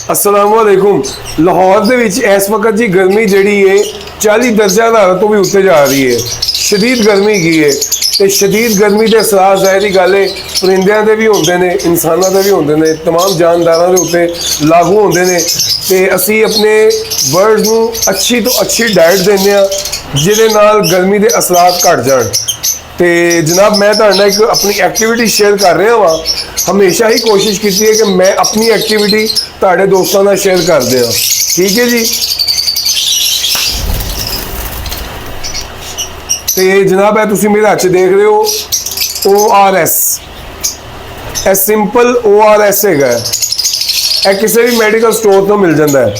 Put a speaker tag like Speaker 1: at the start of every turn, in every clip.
Speaker 1: अस्सलामुअलैकुम। लाहौर दे विच इस वक्त जी गर्मी जिहड़ी है 40 दर्जा हरारत तो भी उत्ते जा रही है। शदीद गर्मी की है तो शदीद गर्मी के असरात ज़ाहिर गल है परिंदियां दे भी होंदे ने, इंसानां दे भी होंदे ने, तमाम जानदारां दे उत्ते लागू होंदे ने। ते असी अपने बर्ड्स नूं अच्छी तो अच्छी डाइट देने आ जिहदे नाल गर्मी के असरात घट जाण। तो जनाब मैं तुहाडे नाल एक अपनी एक्टिविटी शेयर कर रहा वा। हमेशा ही कोशिश की है कि मैं अपनी एक्टिविटी तुहाडे दोस्तों नाल शेयर कर दियां। ठीक है जी। तो जनाब तुसीं मेरे हत्थ देख रहे हो ORS, ए सिंपल ORS है। यह किसी भी मैडिकल स्टोर तो मिल जाता है।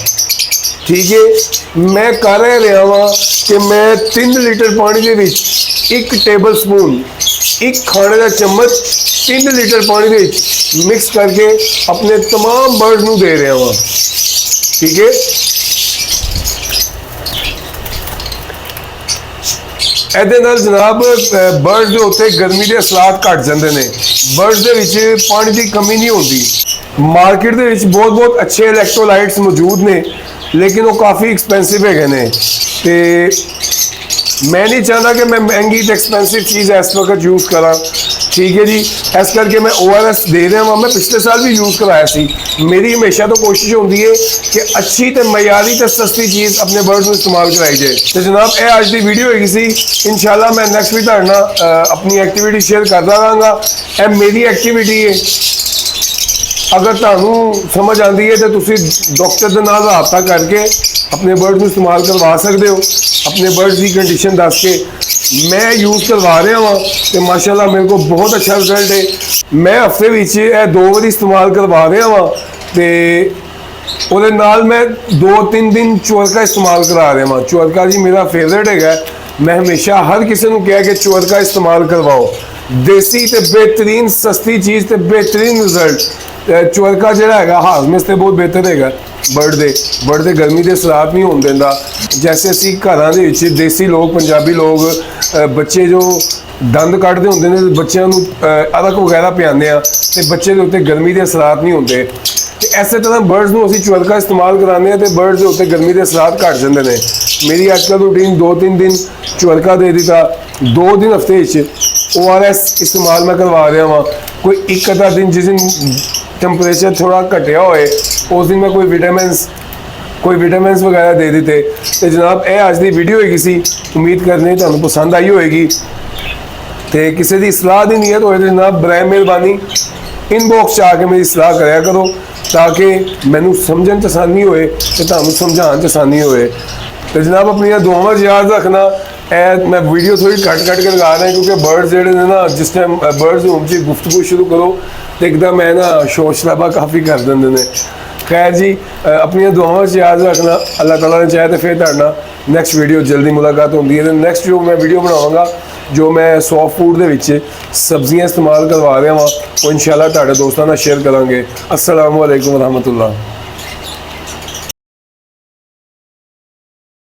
Speaker 1: ठीक है। मैं कर रहा वहाँ कि मैं 3 लीटर पानी के विच 1 टेबल स्पून 1 खाने का चम्मच 3 लीटर पानी के मिक्स करके अपने तमाम बर्ड्स नूं दे रहा वहाँ। ठीक है। ਇਹਦੇ ਨਾਲ जनाब बर्ड्स के उत्ते गर्मी के असरात घट जाते हैं। बर्ड्स के विच पानी की कमी नहीं होती। मार्केट के विच बहुत अच्छे इलैक्ट्रोलाइट्स मौजूद ने लेकिन वो काफ़ी एक्सपेंसिव है ने। तो मैं नहीं चाहता कि मैं महंगी तो एक्सपेंसिव चीज़ इस वक्त यूज़ करा। ठीक है जी। इस करके मैं ORS दे रहा वहाँ। मैं पिछले साल भी यूज़ कराया सी। मेरी हमेशा तो कोशिश होती है कि अच्छी तो मयारी तो सस्ती चीज़ अपने बर्ड्स में इस्तेमाल कराई जाए। तो जनाब यह अज की वीडियो होगी सी। इंशाल्लाह मैं नैक्सट भी तुहाडे नाल अपनी एक्टिविटी शेयर करता रहांगा। यह मेरी एक्टिविटी है। अगर तुहानू समझ आती है तो तुसी डॉक्टर के नाल राबता करके अपने बर्ड्स में इस्तेमाल करवा सकते हो। अपने बर्ड्स की कंडीशन दस के मैं यूज़ करवा रहा वहाँ तो माशाल्लाह मेरे को बहुत अच्छा रिजल्ट है। मैं हफ्ते में 2 बारी इस्तेमाल करवा रहा वहाँ तो ਉਹਦੇ नाल मैं 2-3 दिन चोरका इस्तेमाल करा रहा वहाँ। चोरका जी मेरा फेवरेट है। मैं हमेशा हर किसी को कहा कि चोरका इस्तेमाल करवाओ। देसी तो बेहतरीन सस्ती चीज़ तो बेहतरीन रिजल्ट। चोरका जोड़ा है हाजमे से बहुत बेहतर है। बर्ड दे गर्मी के असरात नहीं होने देता। जैसे असी घरों के देसी लोग पंजाबी लोग बच्चे जो दंद कटते होंगे ने बच्चों अदरक वगैरह पियाने तो बच्चे के उत्ते गर्मी के असरात नहीं होंगे। तो इस तरह बर्ड्स को असी चोरका इस्तेमाल कराने तो बर्ड्स के उत्ते गर्मी के असरात घट जाते हैं। मेरी अजकल रूटीन 2-3 दिन चोरका दे दिता, 2 दिन हफ्ते ORS इस्तेमाल मैं करवा रहा वहाँ। कोई एक अद्धा दिन जिस दिन टैंपरेचर थोड़ा घटिया होए उस दिन मैं कोई विटामिन्स वगैरह दे देते। तो जनाब यह अज की वीडियो होगी सी। उम्मीद करने तुहानू पसंद आई होएगी। तो किसी की सलाह दी नहीं है तो जनाब बराए मेहरबानी इनबॉक्स आके मेरी सलाह कराया करो ताकि मैनू समझन च आसानी होए तो तुहानू समझाने च आसानी होए। तो जनाब अपनी दुआवां याद रखना। मैं वीडियो थोड़ी कट के लगा रहा क्योंकि बर्ड्स जोड़े ने ना जिस टाइम बर्ड्स होम से गुफ्तगू शुरू करो तो एकदम मैं ना शोर शराबा काफ़ी कर देंगे ने। खैर जी अपनी दुआवां याद रखना। अल्लाह ताला ने चाहे तो फिर तुहाडे नैक्सट वीडियो जल्दी मुलाकात होती है। नैक्सट जो मैं वीडियो बनावांगा जो मैं सॉफ्ट फूड के विच सब्जियां इस्तेमाल करवा रहा वहाँ वो इंशाल्लाह तुहाडे दोस्तों नाल शेयर करांगे। अस्सलामु अलैकुम रहमतुल्लाह।